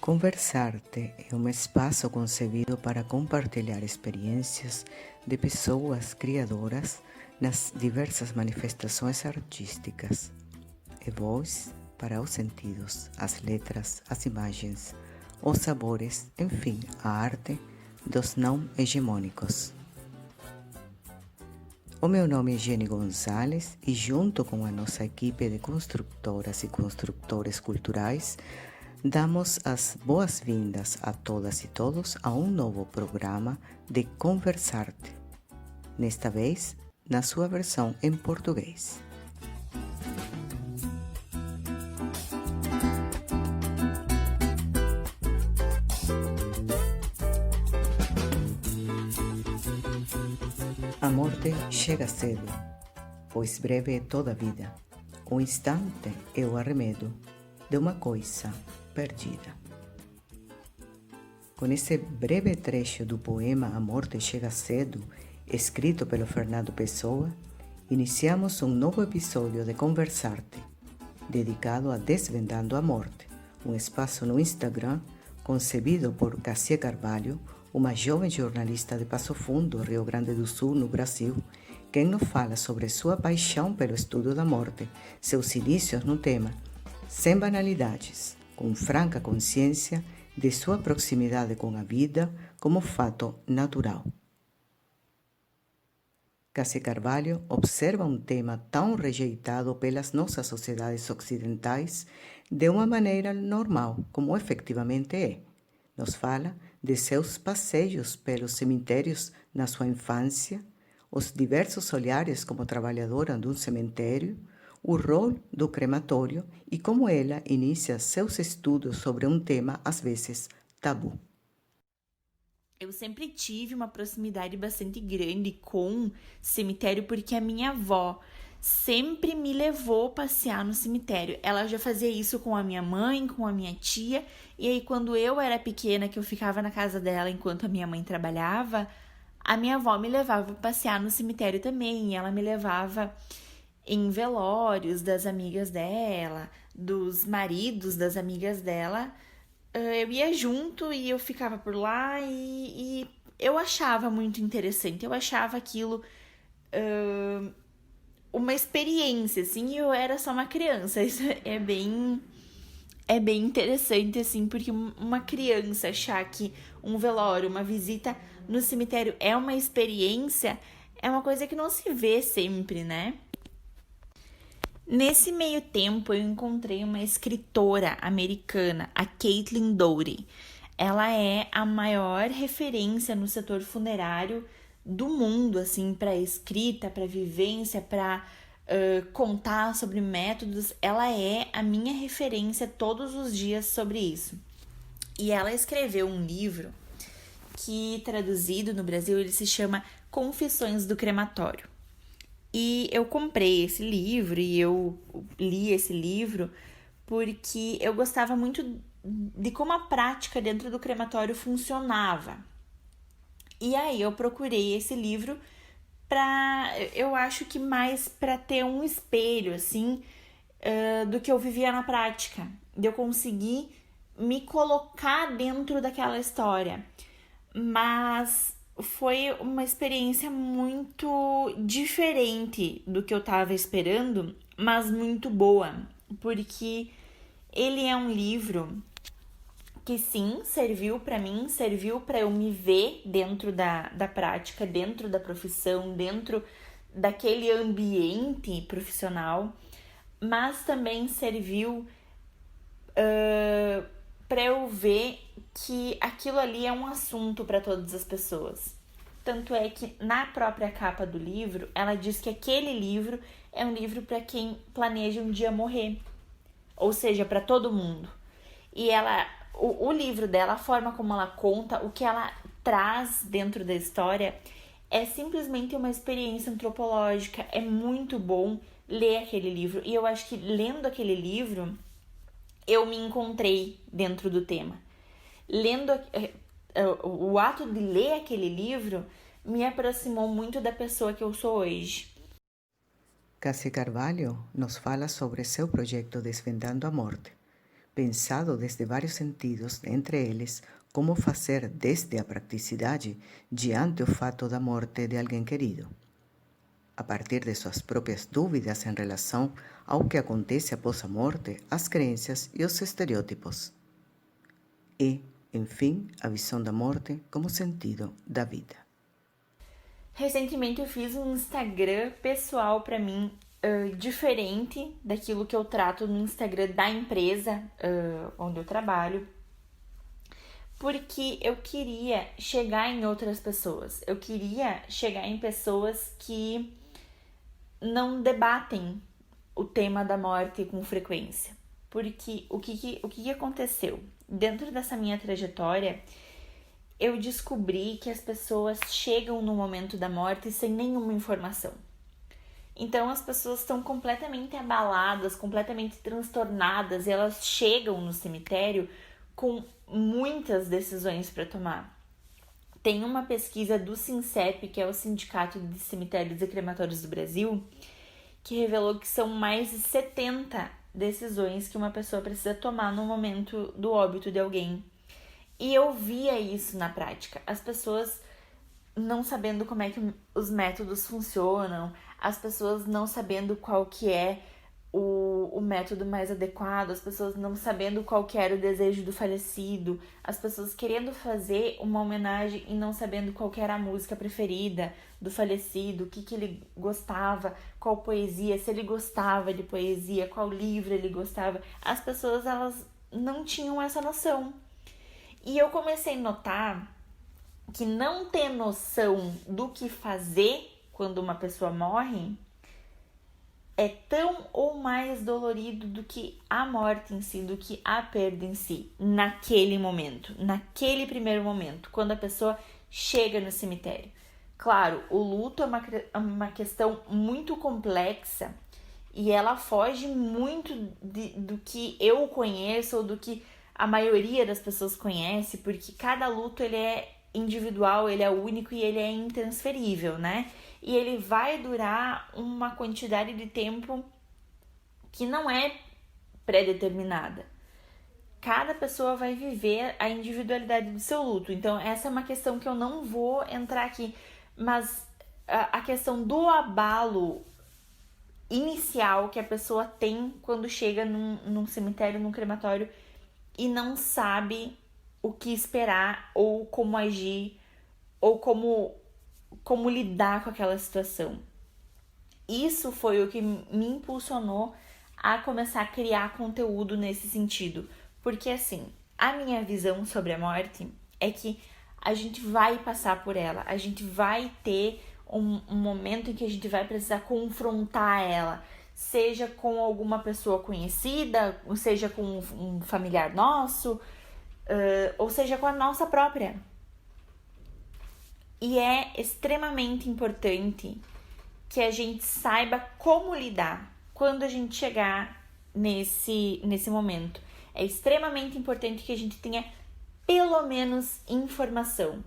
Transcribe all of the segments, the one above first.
Conversarte é um espaço concebido para compartilhar experiências de pessoas criadoras nas diversas manifestações artísticas. É voz para os sentidos, as letras, as imagens, os sabores, enfim, a arte dos não hegemônicos. O meu nome é Jenny Gonzalez e junto com a nossa equipe de construtoras e construtores culturais, damos as boas-vindas a todas e todos a um novo programa de Conversarte, nesta vez na sua versão em português. A morte chega cedo, pois breve é toda a vida. O instante é o arremedo de uma coisa perdida. Com esse breve trecho do poema A Morte Chega Cedo, escrito pelo Fernando Pessoa, iniciamos um novo episódio de Conversarte, dedicado a Desvendando a Morte, um espaço no Instagram concebido por Cassia Carvalho, uma jovem jornalista de Passo Fundo, Rio Grande do Sul, no Brasil, quem nos fala sobre sua paixão pelo estudo da morte, seus inícios no tema, sem banalidades, com franca consciência de sua proximidade com a vida como fato natural. Cassia Carvalho observa um tema tão rejeitado pelas nossas sociedades ocidentais de uma maneira normal, como efetivamente é. Nos fala de seus passeios pelos cemitérios na sua infância, os diversos olhares como trabalhadora de um cemitério, o rol do crematório e como ela inicia seus estudos sobre um tema às vezes tabu. Eu sempre tive uma proximidade bastante grande com cemitério porque a minha avó sempre me levou passear no cemitério. Ela já fazia isso com a minha mãe, com a minha tia, e aí quando eu era pequena, que eu ficava na casa dela enquanto a minha mãe trabalhava, a minha avó me levava passear no cemitério também, e ela me levava em velórios das amigas dela, dos maridos das amigas dela. Eu ia junto e eu ficava por lá e eu achava muito interessante, eu achava aquilo uma experiência, assim, e eu era só uma criança. Isso é bem interessante, assim, porque uma criança achar que um velório, uma visita no cemitério é uma experiência, é uma coisa que não se vê sempre, né? Nesse meio tempo, eu encontrei uma escritora americana, a Caitlin Doughty. Ela é a maior referência no setor funerário do mundo, assim, para escrita, para vivência, para contar sobre métodos. Ela é a minha referência todos os dias sobre isso. E ela escreveu um livro que, traduzido no Brasil, ele se chama Confissões do Crematório. E eu comprei esse livro e eu li esse livro porque eu gostava muito de como a prática dentro do crematório funcionava. E aí eu procurei esse livro eu acho que mais para ter um espelho, assim, do que eu vivia na prática. De eu conseguir me colocar dentro daquela história. Mas foi uma experiência muito diferente do que eu estava esperando, mas muito boa, porque ele é um livro que sim, serviu para mim, serviu para eu me ver dentro da prática, dentro da profissão, dentro daquele ambiente profissional, mas também serviu para eu ver que aquilo ali é um assunto para todas as pessoas. Tanto é que na própria capa do livro, ela diz que aquele livro é um livro para quem planeja um dia morrer. Ou seja, para todo mundo. E o livro dela, a forma como ela conta, o que ela traz dentro da história, é simplesmente uma experiência antropológica. É muito bom ler aquele livro. E eu acho que lendo aquele livro, eu me encontrei dentro do tema. Lendo o ato de ler aquele livro me aproximou muito da pessoa que eu sou hoje. Cassia Carvalho nos fala sobre seu projeto Desvendando a Morte, pensado desde vários sentidos, entre eles, como fazer desde a praticidade diante o fato da morte de alguém querido, a partir de suas próprias dúvidas em relação ao que acontece após a morte, as crenças e os estereótipos. E, enfim, a visão da morte como sentido da vida. Recentemente eu fiz um Instagram pessoal para mim, diferente daquilo que eu trato no Instagram da empresa onde eu trabalho, porque eu queria chegar em outras pessoas. Eu queria chegar em pessoas que não debatem o tema da morte com frequência. Porque o que aconteceu? Dentro dessa minha trajetória, eu descobri que as pessoas chegam no momento da morte sem nenhuma informação. Então as pessoas estão completamente abaladas, completamente transtornadas, e elas chegam no cemitério com muitas decisões para tomar. Tem uma pesquisa do SINCEP, que é o Sindicato de Cemitérios e Crematórios do Brasil, que revelou que são mais de 70 decisões que uma pessoa precisa tomar no momento do óbito de alguém. E eu via isso na prática. As pessoas não sabendo como é que os métodos funcionam, as pessoas não sabendo qual que é o método mais adequado, as pessoas não sabendo qual que era o desejo do falecido, as pessoas querendo fazer uma homenagem e não sabendo qual que era a música preferida do falecido, o que ele gostava, qual poesia, se ele gostava de poesia, qual livro ele gostava. As pessoas, elas não tinham essa noção. E eu comecei a notar que não ter noção do que fazer quando uma pessoa morre é tão ou mais dolorido do que a morte em si, do que a perda em si, naquele momento, naquele primeiro momento, quando a pessoa chega no cemitério. Claro, o luto é uma questão muito complexa e ela foge muito do que eu conheço ou do que a maioria das pessoas conhece, porque cada luto ele é individual, ele é único e ele é intransferível, né? E ele vai durar uma quantidade de tempo que não é pré-determinada. Cada pessoa vai viver a individualidade do seu luto. Então, essa é uma questão que eu não vou entrar aqui. Mas a questão do abalo inicial que a pessoa tem quando chega num cemitério, num crematório, e não sabe o que esperar, ou como agir, ou como lidar com aquela situação. Isso foi o que me impulsionou a começar a criar conteúdo nesse sentido. Porque assim, a minha visão sobre a morte é que a gente vai passar por ela, a gente vai ter um momento em que a gente vai precisar confrontar ela, seja com alguma pessoa conhecida, seja com um familiar nosso, ou seja com a nossa própria. E é extremamente importante que a gente saiba como lidar quando a gente chegar nesse momento. É extremamente importante que a gente tenha pelo menos informação.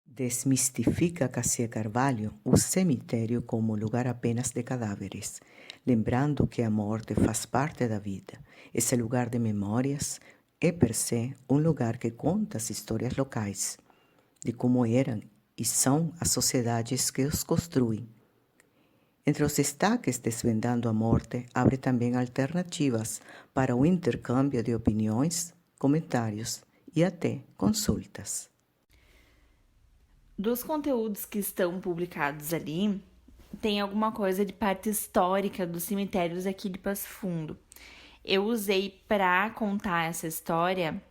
Desmistifica Cassia Carvalho o cemitério como lugar apenas de cadáveres, lembrando que a morte faz parte da vida. Esse lugar de memórias é, per se, um lugar que conta as histórias locais, de como eram e são as sociedades que os construem. Entre os destaques Desvendando a Morte, abre também alternativas para o intercâmbio de opiniões, comentários e até consultas. Dos conteúdos que estão publicados ali, tem alguma coisa de parte histórica dos cemitérios aqui de Passo Fundo. Eu usei para contar essa história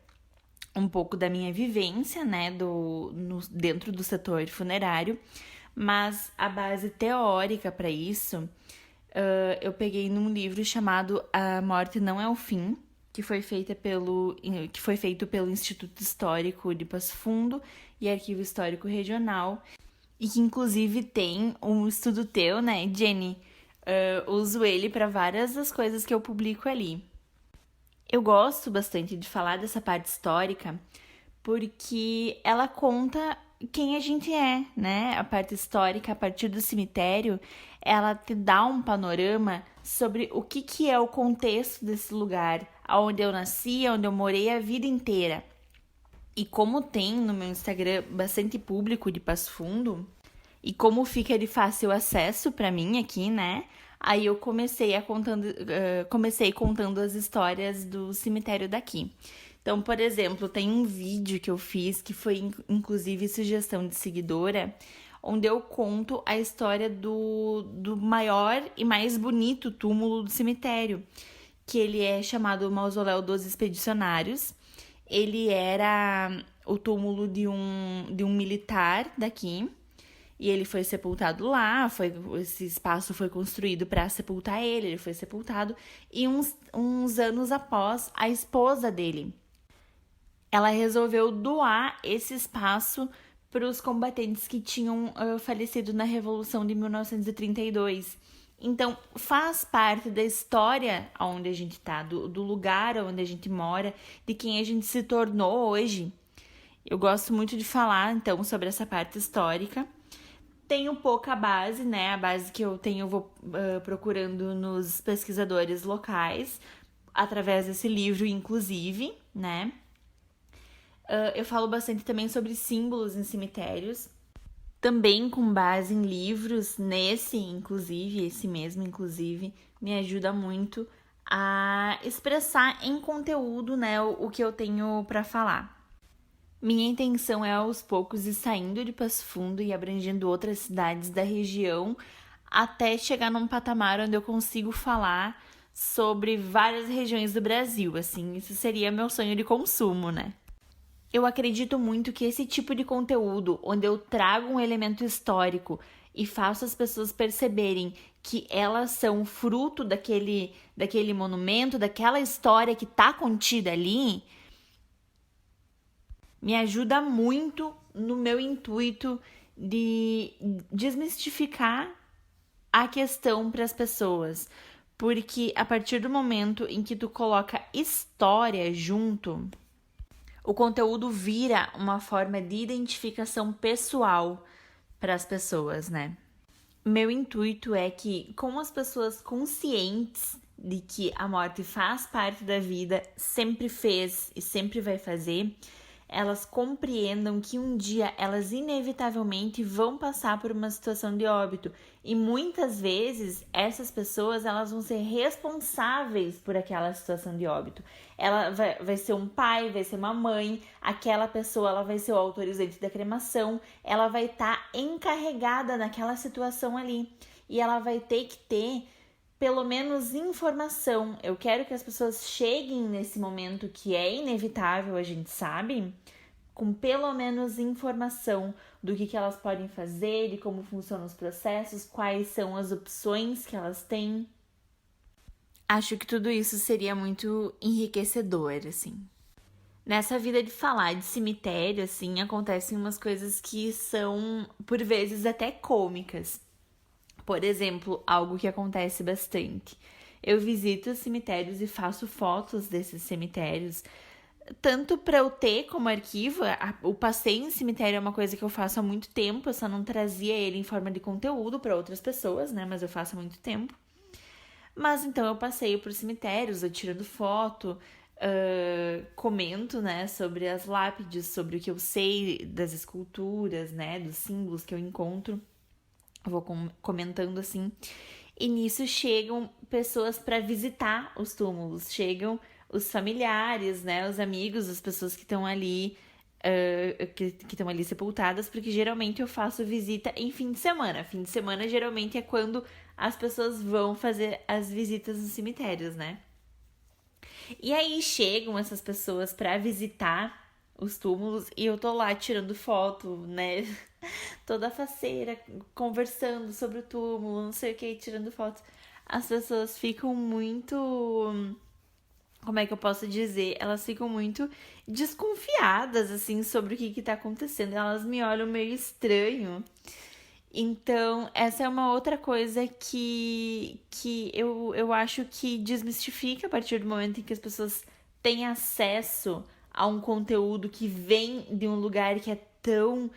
um pouco da minha vivência, né, dentro do setor funerário, mas a base teórica para isso eu peguei num livro chamado A Morte Não é o Fim, que foi feito pelo Instituto Histórico de Passo Fundo e Arquivo Histórico Regional, e que inclusive tem um estudo teu, né, Jenny? Uso ele para várias das coisas que eu publico ali. Eu gosto bastante de falar dessa parte histórica porque ela conta quem a gente é, né? A parte histórica, a partir do cemitério, ela te dá um panorama sobre o que é o contexto desse lugar, onde eu nasci, onde eu morei a vida inteira. E como tem no meu Instagram bastante público de Passo Fundo, e como fica de fácil acesso para mim aqui, né? Aí eu comecei contando as histórias do cemitério daqui. Então, por exemplo, tem um vídeo que eu fiz, que foi inclusive sugestão de seguidora, onde eu conto a história do maior e mais bonito túmulo do cemitério, que ele é chamado Mausoléu dos Expedicionários. Ele era o túmulo de um militar daqui, e ele foi sepultado lá, esse espaço foi construído para sepultar ele foi sepultado, e uns anos após, a esposa dele, ela resolveu doar esse espaço para os combatentes que tinham falecido na Revolução de 1932. Então, faz parte da história onde a gente está, do lugar onde a gente mora, de quem a gente se tornou hoje. Eu gosto muito de falar, então, sobre essa parte histórica. Tenho pouca base, né? A base que eu tenho eu vou procurando nos pesquisadores locais, através desse livro, inclusive, né? Eu falo bastante também sobre símbolos em cemitérios, também com base em livros, esse mesmo, inclusive, me ajuda muito a expressar em conteúdo, né, o que eu tenho para falar. Minha intenção é aos poucos ir saindo de Passo Fundo e abrangendo outras cidades da região até chegar num patamar onde eu consigo falar sobre várias regiões do Brasil, assim, isso seria meu sonho de consumo, né? Eu acredito muito que esse tipo de conteúdo, onde eu trago um elemento histórico e faço as pessoas perceberem que elas são fruto daquele monumento, daquela história que está contida ali, me ajuda muito no meu intuito de desmistificar a questão para as pessoas. Porque a partir do momento em que tu coloca história junto, o conteúdo vira uma forma de identificação pessoal para as pessoas, né? Meu intuito é que, com as pessoas conscientes de que a morte faz parte da vida, sempre fez e sempre vai fazer, elas compreendam que um dia elas inevitavelmente vão passar por uma situação de óbito, e muitas vezes essas pessoas elas vão ser responsáveis por aquela situação de óbito. Ela vai ser um pai, vai ser uma mãe, aquela pessoa ela vai ser o autorizante da cremação, ela vai estar encarregada naquela situação ali, e ela vai ter que ter pelo menos informação. Eu quero que as pessoas cheguem nesse momento que é inevitável, a gente sabe, com pelo menos informação do que elas podem fazer, de como funcionam os processos, quais são as opções que elas têm. Acho que tudo isso seria muito enriquecedor, assim. Nessa vida de falar de cemitério, assim, acontecem umas coisas que são, por vezes, até cômicas. Por exemplo, algo que acontece bastante. Eu visito os cemitérios e faço fotos desses cemitérios, tanto para eu ter como arquivo. O passeio em cemitério é uma coisa que eu faço há muito tempo, eu só não trazia ele em forma de conteúdo para outras pessoas, né? Mas eu faço há muito tempo. Mas então eu passeio por cemitérios, eu tirando foto, comento, né, sobre as lápides, sobre o que eu sei das esculturas, né, dos símbolos que eu encontro. Vou comentando assim. E nisso chegam pessoas para visitar os túmulos. Chegam os familiares, né? Os amigos, as pessoas que estão ali, que estão ali sepultadas, porque geralmente eu faço visita em fim de semana. Fim de semana geralmente é quando as pessoas vão fazer as visitas nos cemitérios, né? E aí chegam essas pessoas para visitar os túmulos e eu tô lá tirando foto, né? Toda faceira, conversando sobre o túmulo, não sei o que, tirando fotos. As pessoas ficam muito... Como é que eu posso dizer? Elas ficam muito desconfiadas, assim, sobre o que tá acontecendo. Elas me olham meio estranho. Então, essa é uma outra coisa que eu acho que desmistifica a partir do momento em que as pessoas têm acesso a um conteúdo que vem de um lugar que é tão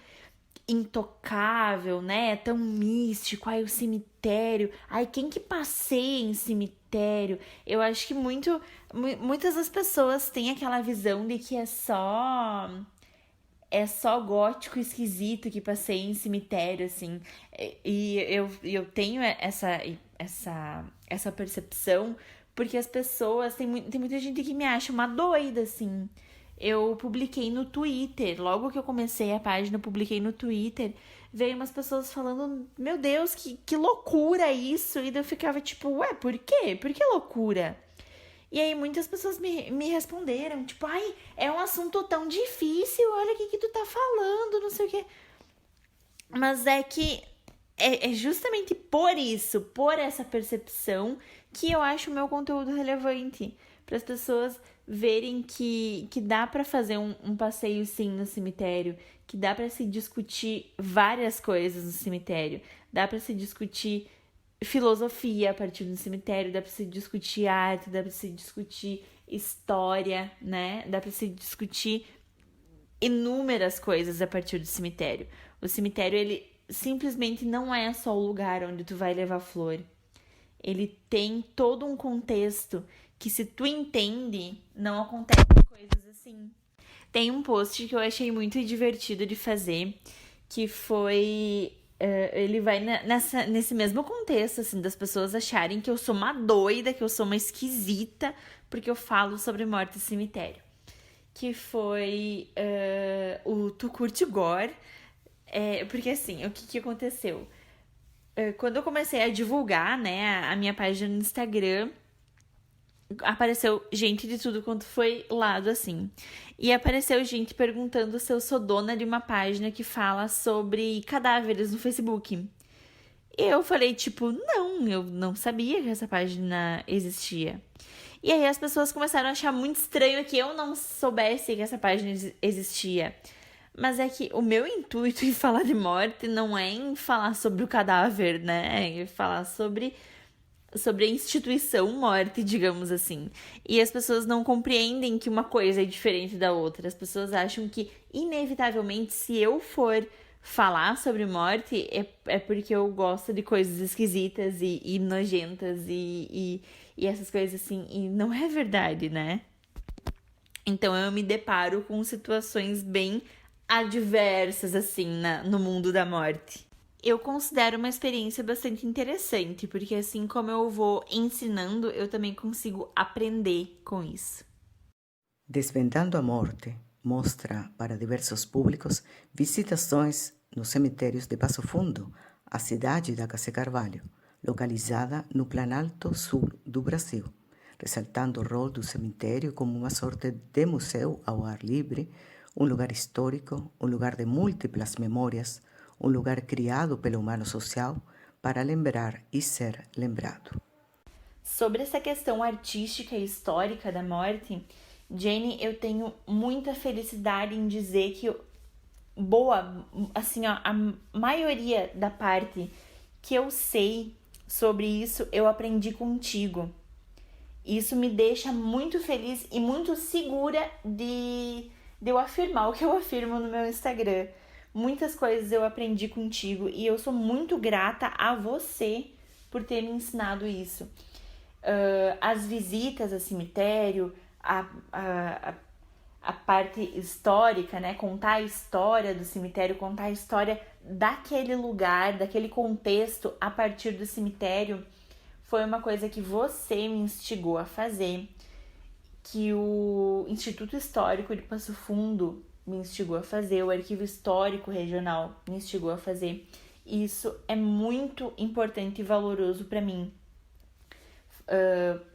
intocável, né? Tão místico. Ai, o cemitério. Ai, quem que passeia em cemitério? Eu acho que muitas das pessoas têm aquela visão de que é só gótico esquisito que passeia em cemitério, assim. E eu tenho essa percepção porque as pessoas... Tem muita gente que me acha uma doida, assim. Eu publiquei no Twitter, logo que eu comecei a página, eu publiquei no Twitter, veio umas pessoas falando, meu Deus, que loucura isso, e daí eu ficava tipo, ué, por quê? Por que loucura? E aí muitas pessoas me responderam, tipo, ai, é um assunto tão difícil, olha o que tu tá falando, não sei o quê. Mas é que é justamente por isso, por essa percepção, que eu acho o meu conteúdo relevante. Para as pessoas verem que dá para fazer um passeio sim no cemitério, que dá para se discutir várias coisas no cemitério, dá para se discutir filosofia a partir do cemitério, dá para se discutir arte, dá para se discutir história, né? Dá para se discutir inúmeras coisas a partir do cemitério. O cemitério, ele simplesmente não é só o lugar onde tu vai levar flor. Ele tem todo um contexto que, se tu entende, não acontecem coisas assim. Tem um post que eu achei muito divertido de fazer, que foi... ele vai nesse mesmo contexto, assim, das pessoas acharem que eu sou uma doida, que eu sou uma esquisita, porque eu falo sobre morte e cemitério. Que foi o Tu Curte Gore. Porque, assim, o que aconteceu? Quando eu comecei a divulgar, né, a minha página no Instagram, apareceu gente de tudo quanto foi lado, assim. E apareceu gente perguntando se eu sou dona de uma página que fala sobre cadáveres no Facebook. E eu falei, tipo, não, eu não sabia que essa página existia. E aí as pessoas começaram a achar muito estranho que eu não soubesse que essa página existia. Mas é que o meu intuito em falar de morte não é em falar sobre o cadáver, né? É falar sobre a instituição morte, digamos assim. E as pessoas não compreendem que uma coisa é diferente da outra. As pessoas acham que, inevitavelmente, se eu for falar sobre morte, é porque eu gosto de coisas esquisitas e nojentas e essas coisas assim. E não é verdade, né? Então eu me deparo com situações bem adversas, assim, no mundo da morte. Eu considero uma experiência bastante interessante, porque assim como eu vou ensinando, eu também consigo aprender com isso. Desvendando a Morte mostra para diversos públicos visitações nos cemitérios de Passo Fundo, a cidade da Cacé Carvalho, localizada no Planalto Sul do Brasil, ressaltando o rol do cemitério como uma sorte de museu ao ar livre, um lugar histórico, um lugar de múltiplas memórias, um lugar criado pelo humano social para lembrar e ser lembrado. Sobre essa questão artística e histórica da morte, Jane, eu tenho muita felicidade em dizer que a maioria da parte que eu sei sobre isso, eu aprendi contigo. Isso me deixa muito feliz e muito segura de eu afirmar o que eu afirmo no meu Instagram. Muitas coisas eu aprendi contigo e eu sou muito grata a você por ter me ensinado isso. As visitas ao cemitério, a parte histórica, né? Contar a história do cemitério, contar a história daquele lugar, daquele contexto a partir do cemitério, foi uma coisa que você me instigou a fazer, que o Instituto Histórico de Passo Fundo me instigou a fazer, o Arquivo Histórico Regional me instigou a fazer. Isso é muito importante e valoroso para mim.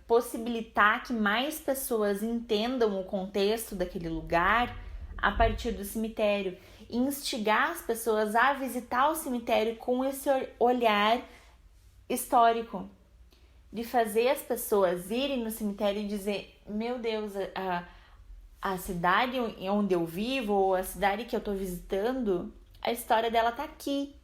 Possibilitar que mais pessoas entendam o contexto daquele lugar a partir do cemitério. Instigar as pessoas a visitar o cemitério com esse olhar histórico. De fazer as pessoas irem no cemitério e dizer, meu Deus, a cidade onde eu vivo, ou a cidade que eu tô visitando, a história dela tá aqui.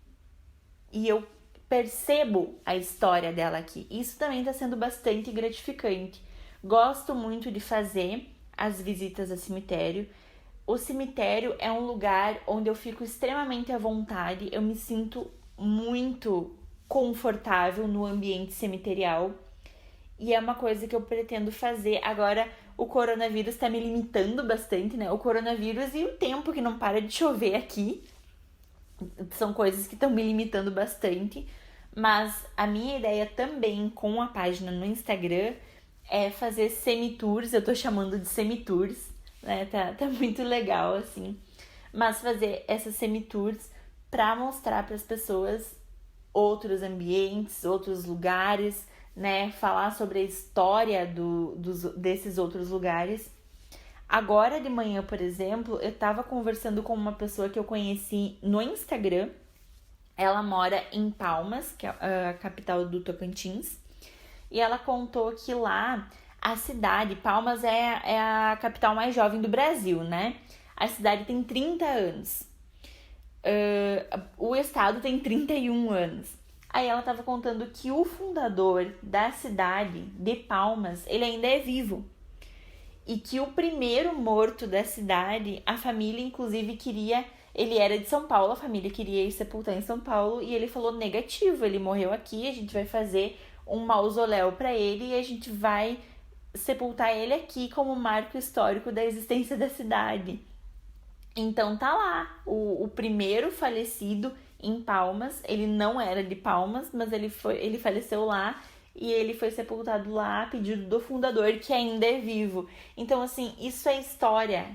E eu percebo a história dela aqui. Isso também tá sendo bastante gratificante. Gosto muito de fazer as visitas ao cemitério. o cemitério é um lugar onde eu fico extremamente à vontade, eu me sinto muito confortável no ambiente cemiterial e é uma coisa que eu pretendo fazer. Agora, o coronavírus tá me limitando bastante, né? O coronavírus e o tempo que não para de chover aqui são coisas que estão me limitando bastante, mas a minha ideia também com a página no Instagram é fazer semitours, eu tô chamando de semitours, né? Tá muito legal, assim. Mas fazer essas semitours para mostrar para as pessoas outros ambientes, outros lugares, né? Falar sobre a história desses outros lugares. Agora de manhã, por exemplo, eu tava conversando com uma pessoa que eu conheci no Instagram. Ela mora em Palmas, que é a capital do Tocantins. E ela contou que lá a cidade, Palmas é a capital mais jovem do Brasil, né? A cidade tem 30 anos. O estado tem 31 anos. Aí ela estava contando que o fundador da cidade de Palmas, ele ainda é vivo. E que o primeiro morto da cidade, a família inclusive queria... Ele era de São Paulo, a família queria ir sepultar em São Paulo e ele falou negativo, ele morreu aqui, a gente vai fazer um mausoléu para ele e a gente vai sepultar ele aqui como marco histórico da existência da cidade. Então tá lá, o primeiro falecido em Palmas, ele não era de Palmas, mas ele faleceu lá e ele foi sepultado lá a pedido do fundador, que ainda é vivo. Então, assim, isso é história.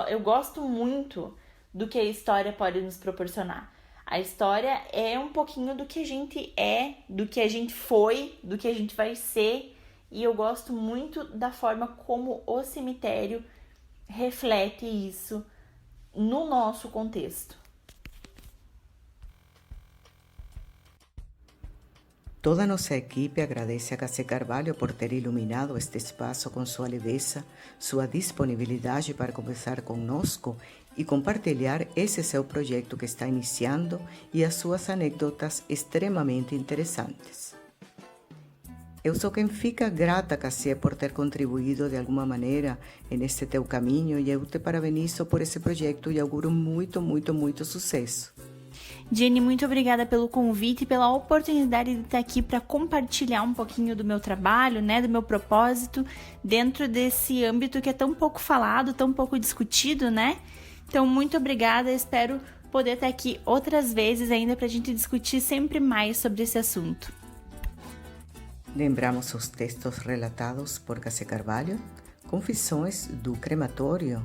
Eu gosto muito do que a história pode nos proporcionar. A história é um pouquinho do que a gente é, do que a gente foi, do que a gente vai ser. E eu gosto muito da forma como o cemitério reflete isso no nosso contexto. Toda nossa equipe agradece a Cássia Carvalho por ter iluminado este espaço com sua leveza, sua disponibilidade para conversar conosco e compartilhar esse seu projeto que está iniciando e as suas anedotas extremamente interessantes. Eu sou quem fica grata, Cássia, por ter contribuído de alguma maneira neste teu caminho e eu te parabenizo por esse projeto e auguro muito, muito, muito sucesso. Jenny, muito obrigada pelo convite e pela oportunidade de estar aqui para compartilhar um pouquinho do meu trabalho, né, do meu propósito, dentro desse âmbito que é tão pouco falado, tão pouco discutido, né? Então, muito obrigada, espero poder estar aqui outras vezes ainda para a gente discutir sempre mais sobre esse assunto. Lembramos os textos relatados por Cássia Carvalho, Confissões do Crematório,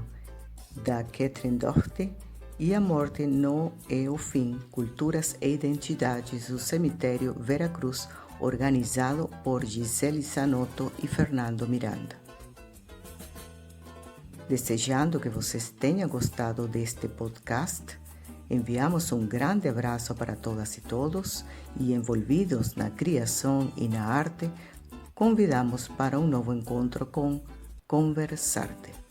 da Catherine Doherty, e A Morte Não é o Fim, Culturas e Identidades do Cemitério Veracruz, organizado por Gisele Zanotto e Fernando Miranda. Desejando que vocês tenham gostado deste podcast, enviamos um grande abraço para todas e todos e, envolvidos na criação e na arte, convidamos para um novo encontro com Conversarte.